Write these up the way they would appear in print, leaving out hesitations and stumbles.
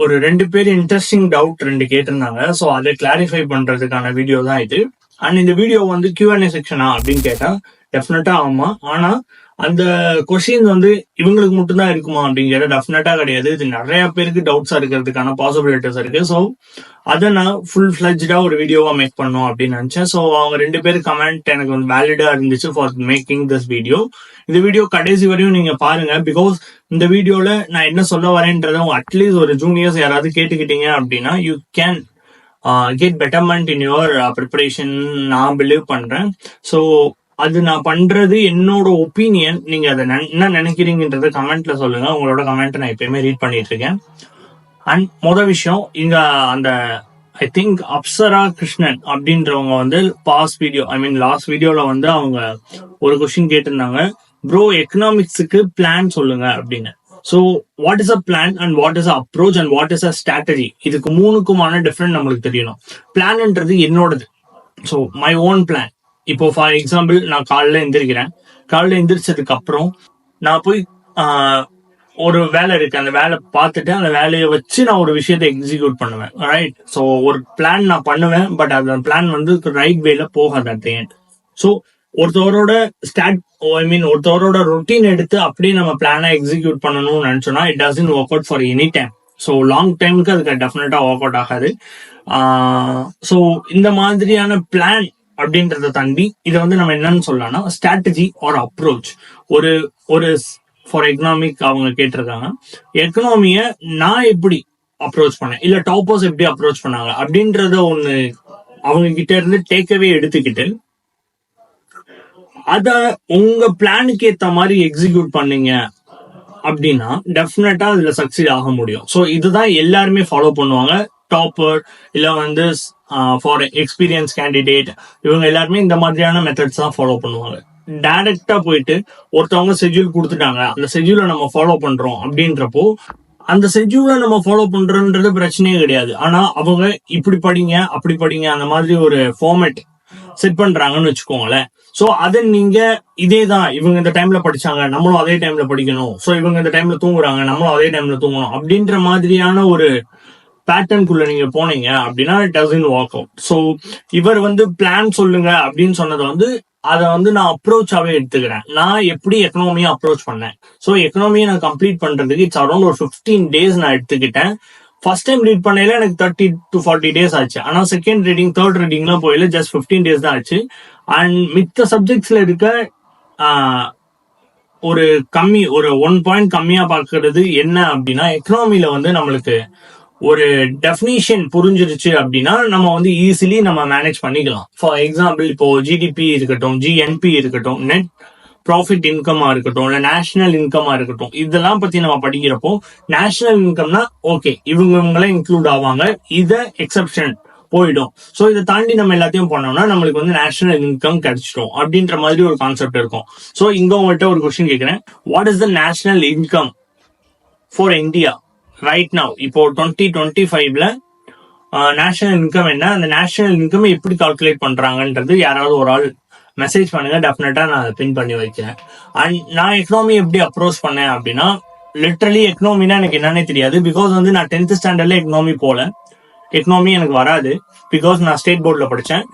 ஒரு 2 பேர் interesting doubt 2 கேட்டிருந்தாங்க. ஸோ அதை கிளாரிஃபை பண்றதுக்கான வீடியோ தான் இது. அண்ட் இந்த வீடியோ வந்து Q&A செக்ஷனா அப்படின்னு கேட்டா டெஃபினட்டா ஆமா. ஆனா அந்த கொஸ்டின் வந்து இவங்களுக்கு மட்டும்தான் இருக்குமா அப்படின்னு கேட்டா டெஃபினட்டா கிடையாது. இது நிறைய பேருக்கு டவுட்ஸா இருக்கிறதுக்கான பாசிபிலிட்டிஸ் இருக்கு. ஸோ அதை நான் ஃபுல் ஃபிளஜ்டா ஒரு வீடியோவா மேக் பண்ணோம் அப்படின்னு நினைச்சேன். ஸோ அவங்க 2 பேர் கமெண்ட் எனக்கு வந்து வேலிடா இருந்துச்சு ஃபார் மேக்கிங் திஸ் வீடியோ. இந்த வீடியோ கடைசி வரையும் நீங்க பாருங்க. பிகாஸ் இந்த வீடியோல நான் என்ன சொல்ல வரேன்றத அட்லீஸ்ட் ஒரு ஜூனியர்ஸ் யாராவது கேட்டுக்கிட்டீங்க அப்படின்னா you can get betterment in your preparation நான் பிலீவ் பண்றேன். ஸோ அது நான் பண்றது என்னோட ஒப்பீனியன். நீங்க அதை என்ன நினைக்கிறீங்கன்றத கமெண்ட்ல சொல்லுங்க. உங்களோட கமெண்ட் நான் எப்பயுமே ரீட் பண்ணிட்டு இருக்கேன். அண்ட் மொதல் விஷயம், இங்க அந்த ஐ திங்க் அப்சரா கிருஷ்ணன் அப்படின்றவங்க வந்து லாஸ்ட் வீடியோல வந்து அவங்க ஒரு கொஸ்டின் கேட்டிருந்தாங்க, ப்ரோ எக்கனாமிக்ஸுக்கு பிளான் சொல்லுங்க அப்படின்னு. So what is a plan and what is a approach and what is a strategy, இதுக்கு மூணுக்குமான டிஃபரெண்ட் நம்மளுக்கு தெரியணும். பிளான்ன்றது என்னோடது, ஸோ மை ஓன் பிளான். இப்போ ஃபார் எக்ஸாம்பிள் நான் காலைல எந்திரிக்கிறேன். காலைல எந்திரிச்சதுக்கு அப்புறம் நான் போய் ஒரு வேலை இருக்கு, அந்த வேலை பார்த்துட்டு அந்த வேலையை வச்சு நான் ஒரு விஷயத்தை எக்ஸிக்யூட் பண்ணுவேன். ரைட். ஸோ ஒரு பிளான் நான் பண்ணுவேன், பட் அந்த பிளான் வந்து ரைட் வேல போகாது அட் தி எண்ட். ஸோ ஒருத்தவரோட ஒருத்தவரோட ரொட்டீன் எடுத்து அப்படியே நம்ம பிளானை எக்ஸிக்யூட் பண்ணணும்னு நினைச்சோம்னா it doesn't work out for any time. So long டைமுக்கு அதுக்கு டெஃபினட்டா ஒர்க் அவுட் ஆகாது. ஸோ இந்த மாதிரியான பிளான் அப்படின்றத தாண்டி இதை வந்து நம்ம என்னன்னு சொல்லலாம்னா ஸ்ட்ராட்டஜி ஆர் அப்ரோச். ஒரு ஃபார் எக்கனாமிக் அவங்க கேட்டிருக்காங்க, எக்கனாமிய நான் எப்படி அப்ரோச் பண்ணேன் இல்ல டாப்பர்ஸ் எப்படி அப்ரோச் பண்ணாங்க அப்படின்றத ஒண்ணு அவங்க கிட்ட இருந்து டேக்அவே எடுத்துக்கிட்டு அத உங்க பிளானுக்கு ஏத்த மாதிரி எக்ஸிக்யூட் பண்ணீங்க அப்படின்னா டெஃபினட்டா அதுல சக்சீட் ஆக முடியும். ஸோ இதுதான் எல்லாருமே ஃபாலோ பண்ணுவாங்க. டாப்பர் இல்ல வந்து ஃபார் எக்ஸ்பீரியன்ஸ் கேண்டிடேட், இவங்க எல்லாருமே இந்த மாதிரியான மெத்தட்ஸ் தான் ஃபாலோ பண்ணுவாங்க. டைரக்டா போயிட்டு ஒருத்தவங்க ஷெட்யூல் கொடுத்துட்டாங்க, அந்த ஷெட்யூலை நம்ம ஃபாலோ பண்றோம் அப்படின்றப்போ அந்த ஷெட்யூலை நம்ம ஃபாலோ பண்றோன்றது பிரச்சனையே கிடையாது. ஆனா அவங்க இப்படி படிங்க அப்படி படிங்க அந்த மாதிரி ஒரு ஃபார்மேட் செட் பண்றாங்கன்னு வச்சுக்கோங்களேன். சோ அதை நீங்க இதேதான் இவங்க இந்த டைம்ல படிச்சாங்க நம்மளும் அதே டைம்ல படிக்கணும், சோ இவங்க இந்த டைம்ல தூங்குறாங்க நம்மளும் அதே டைம்ல தூங்கணும் அப்படின்ற மாதிரியான ஒரு பேட்டர்னுக்குள்ள நீங்க போனீங்க அப்படின்னா it doesn't work out. So இவர் வந்து பிளான் சொல்லுங்க அப்படின்னு சொன்னதை வந்து அதை வந்து நான் அப்ரோச்சாவே எடுத்துக்கிறேன். நான் எப்படி எக்கனாமியை அப்ரோச் பண்ணேன். ஸோ எக்கனாமியை நான் கம்ப்ளீட் பண்றதுக்கு இட்ஸ் அரௌண்ட் ஒரு 15 days நான் எடுத்துக்கிட்டேன். ஃபர்ஸ்ட் டைம் ரீட் பண்ணையில எனக்கு 30 to 40 days ஆச்சு. ஆனா செகண்ட் ரீடிங் தேர்ட் ரீடிங்லாம் போயில ஜஸ்ட் 15 days தான் ஆச்சு. அண்ட் மித்த சப்ஜெக்ட்ஸ்ல இருக்க ஒரு 1 point கம்மியா பாக்குறது என்ன அப்படின்னா, எக்கனாமில வந்து நம்மளுக்கு ஒரு டெஃபினிஷன் புரிஞ்சிருச்சு அப்படின்னா நம்ம வந்து ஈஸிலி நம்ம மேனேஜ் பண்ணிக்கலாம். ஃபார் எக்ஸாம்பிள் இப்போ ஜிடிபி இருக்கட்டும், ஜிஎன்பி இருக்கட்டும், நெட் ப்ராஃபிட் இன்கமா இருக்கட்டும், இல்ல நேஷனல் இன்கமா இருக்கட்டும், இதெல்லாம் பத்தி நம்ம படிக்கிறப்போ நேஷனல் இன்கம்னா ஓகே இவங்களாம் இன்க்ளூட் ஆவாங்க, இத எக்ஸப்ஷன் போயிடும். ஸோ இதை தாண்டி நம்ம எல்லாத்தையும் பண்ணோம்னா நம்மளுக்கு வந்து நேஷனல் இன்கம் கிடைச்சிடும் அப்படின்ற மாதிரி ஒரு கான்செப்ட் இருக்கும். ஸோ இங்க உங்கள்கிட்ட ஒரு கொஸ்டின் கேட்கிறேன், what is the national income for India right now? இப்போ 2025ல நேஷனல் இன்கம் என்ன, அந்த நேஷனல் இன்கம் எப்படி கால்குலேட் பண்றாங்கன்றது யாராவது ஒரு ஆள் மெசேஜ் பண்ணுங்க, டெஃபினட்டா நான் அதை பின் பண்ணி வைக்கிறேன். அண்ட் நான் எக்கனாமி எப்படி அப்ரோச் பண்ணேன் அப்படின்னா, லிட்டரலி எக்கனாமினா எனக்கு என்னன்னே தெரியாது. பிகாஸ் வந்து நான் 10th ஸ்டாண்டர்ட்ல எக்கனாமி போல, எக்கனாமி எனக்கு வராது. பிகாஸ் நான் ஸ்டேட் போர்ட்ல படிச்சேன்.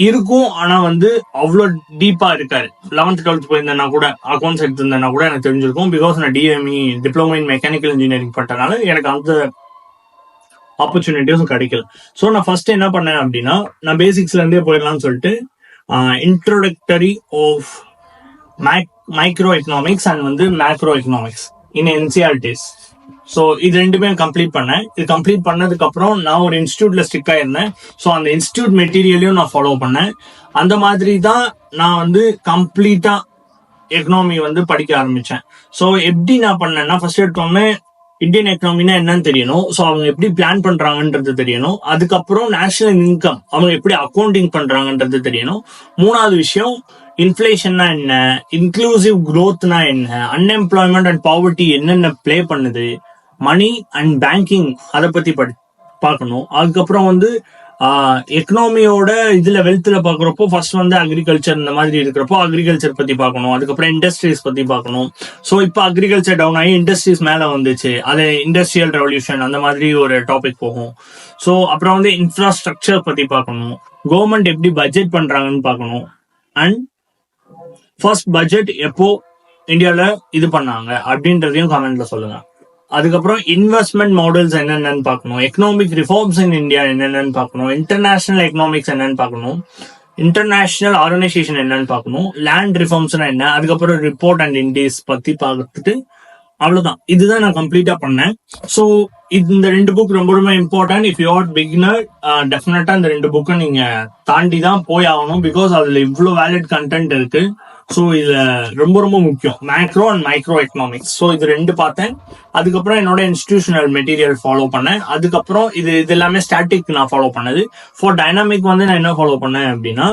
இருக்கும் ஆனா வந்து அவ்வளோ டீப்பா இருக்காரு. 11th 12th போயிருந்தேன்னா கூட அக்கௌண்ட்ஸ் எடுத்திருந்தேன்னா கூட எனக்கு தெரிஞ்சிருக்கும். பிகாஸ் நான் DME diploma in mechanical engineering பண்றதுனால எனக்கு அந்த ஆப்பர்ச்சுனிட்டிஸும் கிடைக்கல. ஸோ நான் ஃபர்ஸ்ட் என்ன பண்ணேன் அப்படின்னா, நான் பேசிக்ஸ்ல இருந்தே போயிடலாம்னு சொல்லிட்டு introductory of micro economics and வந்து macro economics in NCERTs. So இது ரெண்டுமே கம்ப்ளீட் பண்ணேன். இது கம்ப்ளீட் பண்ணதுக்கு அப்புறம் நான் ஒரு இன்ஸ்டியூட்ல ஸ்டிக் ஆயிருந்தேன். ஸோ அந்த இன்ஸ்டியூட் மெட்டீரியலையும் நான் ஃபாலோ பண்ணேன். அந்த மாதிரி தான் நான் வந்து கம்ப்ளீட்டா எக்கனாமி வந்து படிக்க ஆரம்பிச்சேன். ஸோ எப்படி நான் பண்ணேன்னா, ஃபர்ஸ்ட் எடுத்தோன்னே இந்தியன் எக்கனாமினா என்னன்னு தெரியணும். ஸோ அவங்க எப்படி பிளான் பண்றாங்கன்றது தெரியணும். அதுக்கப்புறம் நேஷனல் இன்கம் அவங்க எப்படி அக்கௌண்டிங் பண்றாங்கன்றது தெரியணும். மூணாவது விஷயம் இன்ஃபிளேஷன்னா என்ன, இன்க்ளூசிவ் க்ரோத்னா என்ன, அன்எம்ப்ளாய்மெண்ட் அண்ட் பாவர்ட்டி என்னென்ன பிளே பண்ணுது, மணி அண்ட் பேங்கிங் அதை பத்தி பார்க்கணும். அதுக்கப்புறம் வந்து எக்கனாமியோட இதுல வெல்த்ல பாக்குறப்போ ஃபர்ஸ்ட் வந்து அக்ரிகல்ச்சர் இந்த மாதிரி இருக்கிறப்போ அக்ரிகல்ச்சர் பத்தி பார்க்கணும், அதுக்கப்புறம் இண்டஸ்ட்ரீஸ் பத்தி பார்க்கணும். ஸோ இப்போ அக்ரிகல்ச்சர் டவுன் ஆகி இண்டஸ்ட்ரீஸ் மேல வந்துச்சு, அது இண்டஸ்ட்ரியல் ரெவல்யூஷன் அந்த மாதிரி ஒரு டாபிக் போகும். ஸோ அப்புறம் வந்து இன்ஃப்ராஸ்ட்ரக்சர் பத்தி பார்க்கணும், கவர்மெண்ட் எப்படி பட்ஜெட் பண்றாங்கன்னு பார்க்கணும், அண்ட் ஃபர்ஸ்ட் பட்ஜெட் எப்போ இந்தியால இது பண்ணாங்க அப்படின்றதையும் கமெண்ட்ல சொல்லுங்க. அதுக்கப்புறம் இன்வெஸ்ட்மெண்ட் மாடல்ஸ் என்னென்னு பார்க்கணும், எக்கனாமிக் ரிஃபார்ம்ஸ் இன் இந்தியா என்னென்னு பார்க்கணும், இன்டர்நேஷனல் எக்கனாமிக்ஸ் என்னன்னு பார்க்கணும், இன்டர்நேஷனல் ஆர்கனைசேஷன் என்னன்னு பார்க்கணும், லேண்ட் ரிஃபார்ம்ஸ்னா என்ன, அதுக்கப்புறம் ரிப்போர்ட் அண்ட் இண்டீஸ் பத்தி பார்த்துட்டு அவ்வளவுதான். இதுதான் நான் கம்ப்ளீட்டா பண்ணேன். ஸோ இந்த 2 புக் ரொம்ப ரொம்ப important. If you are beginner, டெஃபினட்டா இந்த 2 புக்கை நீங்க தாண்டி தான் போய் ஆகணும். பிகாஸ் அதுல இவ்வளவு வேலிட் கண்டென்ட் இருக்கு. ஸோ இதுல ரொம்ப ரொம்ப முக்கியம் macro and micro economics. So இது 2 பார்த்தேன். அதுக்கப்புறம் என்னோட இன்ஸ்டிடியூஷனல் மெட்டீரியல் ஃபாலோ பண்ணேன். அதுக்கப்புறம் இது எல்லாமே ஸ்டாட்டிக் நான் ஃபாலோ பண்ணது. ஃபார் டைனாமிக் வந்து நான் என்ன ஃபாலோ பண்ணேன் அப்படின்னா,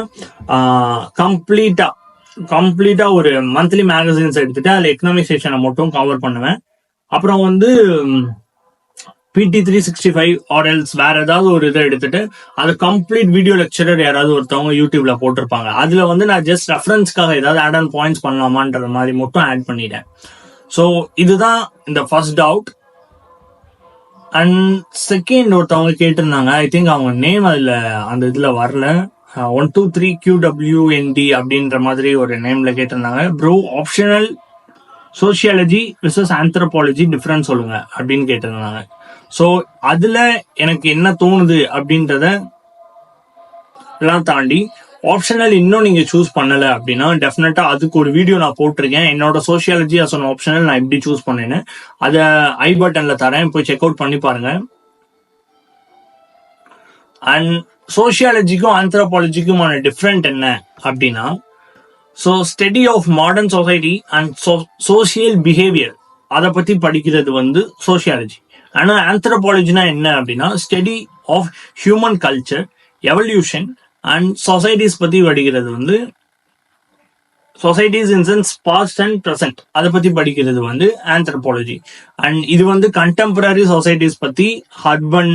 கம்ப்ளீட்டா ஒரு மந்த்லி மேகசின்ஸ் எடுத்துட்டு அதுல எக்கனாமிக் செக்ஷனை மட்டும் கவர் பண்ணுவேன். அப்புறம் வந்து PT 365 ஆர் எல்ஸ் வேற ஏதாவது ஒரு இதை எடுத்துட்டு அது கம்ப்ளீட் வீடியோ லெக்சரர் யாராவது ஒருத்தவங்க யூடியூப்ல போட்டிருப்பாங்க, அதுல வந்து நான் ஜஸ்ட் ரெஃபரன்ஸ்க்காக ஏதாவது ஆட் ஆன் பாயிண்ட்ஸ் பண்ணலாமான்ற மாதிரி மட்டும் ஆட் பண்ணிட்டேன். ஸோ இதுதான் இந்த ஃபர்ஸ்ட் டவுட். அண்ட் செகண்ட் ஒருத்தவங்க கேட்டிருந்தாங்க, ஐ திங்க் அவங்க நேம் அதுல அந்த இதுல வரல, 123 QWND அப்படின்ற மாதிரி ஒரு நேம்ல கேட்டிருந்தாங்க. Bro optional sociology versus anthropology difference சொல்லுங்க அப்படின்னு கேட்டிருந்தாங்க. ஸோ அதுல எனக்கு என்ன தோணுது அப்படின்றத எல்லாம் தாண்டி ஆப்ஷனல் இன்னும் நீங்க சூஸ் பண்ணல அப்படின்னா டெஃபினட்டா அதுக்கு ஒரு வீடியோ நான் போட்டிருக்கேன். என்னோட சோசியாலஜி அஸ் ஒன் ஆப்ஷனல் நான் எப்படி சூஸ் பண்ணேன்னு அதை ஐ பட்டன்ல தரேன், போய் செக் அவுட் பண்ணி பாருங்க. அண்ட் சோசியாலஜிக்கும் ஆந்த்ரோபாலஜிக்குமான டிஃப்ரெண்ட் என்ன அப்படின்னா, so study of modern society and social behaviour அதை பத்தி படிக்கிறது வந்து சோசியாலஜி. ஆனா ஆந்த்ரோபாலஜினா என்ன அப்படின்னா, study of human culture, evolution and societies பத்தி படிக்கிறது வந்து societies in sense past and present அதை பத்தி படிக்கிறது வந்து ஆந்த்ரோபாலஜி. அண்ட் இது வந்து கண்டெம்பரரி சொசைட்டிஸ் பத்தி, அர்பன்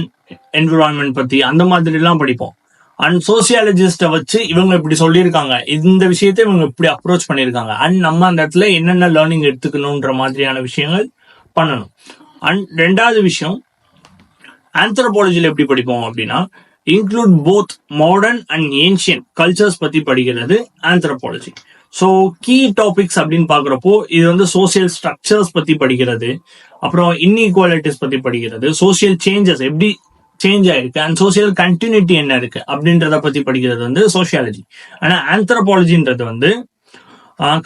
என்விரான்மெண்ட் பத்தி அந்த மாதிரி எல்லாம் படிப்போம். அண்ட் சோசியாலஜிஸ்ட வச்சு இவங்க இப்படி சொல்லியிருக்காங்க, இந்த விஷயத்தை இவங்க இப்படி அப்ரோச் பண்ணியிருக்காங்க, அண்ட் நம்ம அந்த இடத்துல என்னென்ன லேர்னிங் எடுத்துக்கணும்ன்ற மாதிரியான விஷயங்கள் பண்ணணும். அண்ட் 2வது விஷயம், ஆந்த்ரோபாலஜில எப்படி படிப்போம் அப்படின்னா, include both modern and ancient cultures பத்தி படிக்கிறது ஆந்த்ரோபாலஜி. ஸோ கீ டாபிக்ஸ் அப்படின்னு பாக்குறப்போ இது வந்து சோசியல் ஸ்ட்ரக்சர்ஸ் பத்தி படிக்கிறது, அப்புறம் இன்இக்வாலிட்டிஸ் பத்தி படிக்கிறது, சோசியல் சேஞ்சஸ் எப்படி சேஞ்ச் ஆயிருக்கு அண்ட் சோசியல் கண்டினியூட்டி என்ன இருக்கு அப்படின்றத பத்தி படிக்கிறது வந்து சோசியாலஜி. ஆனா ஆந்த்ரோபாலஜின்றது வந்து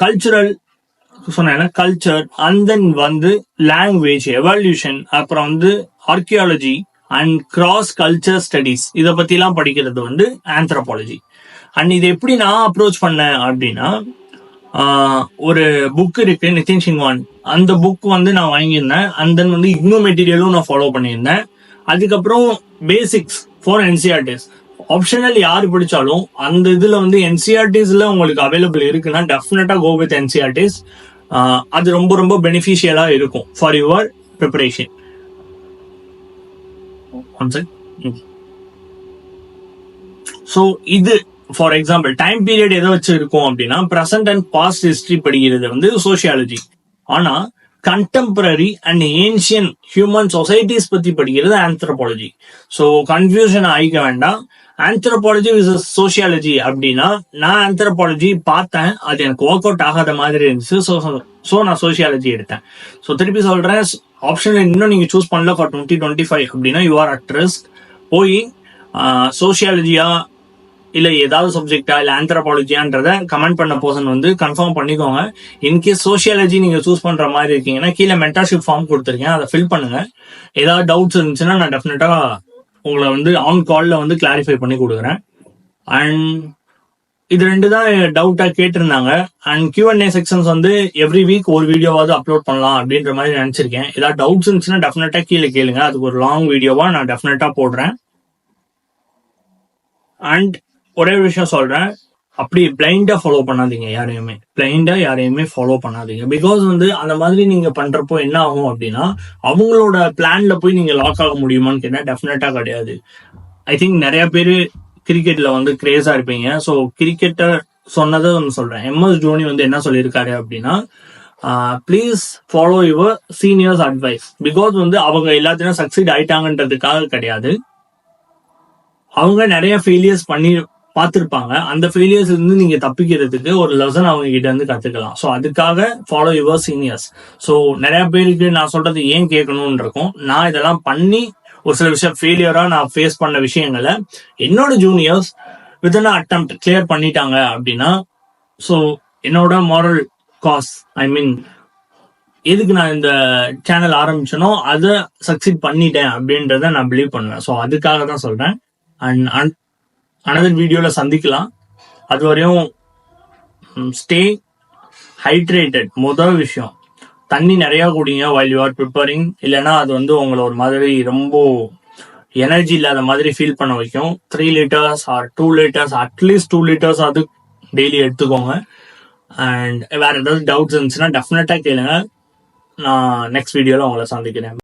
கல்ச்சுரல் சொன்ன கல்ச்சர் அண்ட் தென் வந்து லாங்குவேஜ், எவல்யூஷன், அப்புறம் வந்து archaeology and cross culture studies இதை பத்தி எல்லாம் படிக்கிறது வந்து ஆந்த்ரோபாலஜி. அண்ட் இது எப்படி நான் அப்ரோச் பண்ணேன் அப்படின்னா, ஒரு புக் இருக்கு நிதின் சிங்வான், அந்த புக் வந்து நான் வாங்கியிருந்தேன். அண்ட் தென் வந்து இக்னோ மெட்டீரியலும் நான் ஃபாலோ பண்ணியிருந்தேன். அதுக்கப்புறம் பேசிக்ஸ் ஃபார் என்சிஆர்டிஸ். ஆப்ஷனல் யாரு படிச்சாலும் அந்த இதுல வந்து என்சிஆர்டிஸ்ல உங்களுக்கு அவைலபிள் இருக்குன்னா டெஃபினட்டா கோ வித் என்சிஆர்டிஸ். அது ரொம்ப ரொம்ப பெனிஃபிஷியலா இருக்கும் ஃபார் யுவர் ப்ரிப்பரேஷன். ஸோ இது ஃபார் எக்ஸாம்பிள் டைம் பீரியட் எதை வச்சு இருக்கும் அப்படின்னா, ப்ரெசன்ட் அண்ட் பாஸ்ட் ஹிஸ்டரி படிக்கிறது வந்து சோசியாலஜி. ஆனா contemporary and ancient human societies பத்தி படிக்கிறது ஆந்த்ரோபாலஜி. ஸோ கன்ஃபியூஷன் ஆகிக்க வேண்டாம். ஆந்த்ரோபாலஜி விசஸ் சோசியாலஜி அப்படின்னா, நான் ஆந்த்ரோபாலஜி பார்த்தேன், அது எனக்கு ஒர்க் அவுட் ஆகாத மாதிரி இருந்துச்சு. ஸோ நான் சோசியாலஜி எடுத்தேன். ஸோ திருப்பி சொல்றேன், ஆப்ஷன் இன்னும் நீங்க சூஸ் பண்ணல ஃபார் 2025 அப்படின்னா யூ ஆர் அட் ரிஸ்க். போய் சோசியாலஜியா இல்ல ஏதாவது சப்ஜெக்டா இல்ல ஆந்த்ரோபாலஜியான்றத கமெண்ட் பண்ண பர்சன் வந்து கன்ஃபார்ம் பண்ணிக்கோங்க. இன்கேஸ் சோசியாலஜி நீங்க சூஸ் பண்ற மாதிரி இருக்கீங்கன்னா கீழே மென்டர்ஷிப் ஃபார்ம் கொடுத்துருக்கேன், அதை ஃபில் பண்ணுங்க. ஏதாவது டவுட்ஸ் இருந்துச்சுன்னா நான் டெஃபினட்டா உங்களை வந்து ஆன் கால்ல வந்து கிளாரிஃபை பண்ணி கொடுக்குறேன். அண்ட் இது 2 தான் டவுட்டா கேட்டிருந்தாங்க. அண்ட் Q&A செக்ஷன்ஸ் வந்து எவ்ரி வீக் ஒரு வீடியோவாவது அப்லோட் பண்ணலாம் அப்படின்ற மாதிரி நினைச்சிருக்கேன். ஏதாவது டவுட்ஸ் இருந்துச்சுன்னா டெஃபினட்டா கீழே கேளுங்க, அதுக்கு ஒரு லாங் வீடியோவா நான் டெஃபினட்டா போடுறேன். அண்ட் ஒரே ஒரு விஷயம் சொல்றேன், அப்படி பிளைண்டா ஃபாலோ பண்ணாதீங்க, யாரையுமே ஃபாலோ பண்ணாதீங்க. பிகாஸ் வந்து அந்த மாதிரி நீங்க பண்றப்போ என்ன ஆகும் அப்படின்னா, அவங்களோட பிளான்ல போய் நீங்க லாக் ஆக முடியுமான்னு கேட்டா டெஃபினட்டா கிடையாது. ஐ திங்க் நிறைய பேர் கிரிக்கெட்ல வந்து கிரேஸா இருப்பீங்க. ஸோ கிரிக்கெட்டை சொன்னதை ஒன்று சொல்றேன். எம்எஸ் தோனி வந்து என்ன சொல்லியிருக்காரு அப்படின்னா, please follow your seniors advice. Because வந்து அவங்க எல்லாத்தையும் சக்சீட் ஆயிட்டாங்கன்றதுக்காக கிடையாது, அவங்க நிறைய ஃபெயிலியர்ஸ் பண்ணி பார்த்துருப்பாங்க. அந்த ஃபெயிலியர்ஸ் இருந்து நீங்க தப்பிக்கிறதுக்கு ஒரு லெசன் அவங்க கிட்ட இருந்து கத்துக்கலாம். ஸோ அதுக்காக ஃபாலோ யுவர் சீனியர்ஸ். ஸோ நிறைய பேருக்கு நான் சொல்றது ஏன் கேட்கணும்னு இருக்கும். நான் இதெல்லாம் பண்ணி ஒரு சில விஷயம் ஃபெயிலியரா நான் ஃபேஸ் பண்ண விஷயங்களை என்னோட ஜூனியர்ஸ் வித்தின் அட்டெம்ப்ட் கிளியர் பண்ணிட்டாங்க அப்படின்னா, ஸோ என்னோட மாரல் காஸ், ஐ மீன் எதுக்கு நான் இந்த சேனல் ஆரம்பிச்சேனோ அதை சக்சீட் பண்ணிட்டேன் அப்படின்றத நான் பிலீவ் பண்ணுவேன். ஸோ அதுக்காக தான் சொல்றேன். அண்ட் அனதர் வீடியோல சந்திக்கலாம். அது வரையும் ஸ்டே ஹைட்ரேட்டட். முதல் விஷயம், தண்ணி நிறைய குடிங்க while you are preparing. இல்லைன்னா அது வந்து உங்களை ஒரு மாதிரி ரொம்ப எனர்ஜி இல்லாத மாதிரி ஃபீல் பண்ண வைக்கும். 3 liters or 2 liters, at least 2 liters அது டெய்லி எடுத்துக்கோங்க. அண்ட் வேற ஏதாவது டவுட்ஸ் இருந்துச்சுன்னா டெஃபினட்டா கேளுங்க. நான் நெக்ஸ்ட் வீடியோல உங்களை சந்திக்கிறேன்.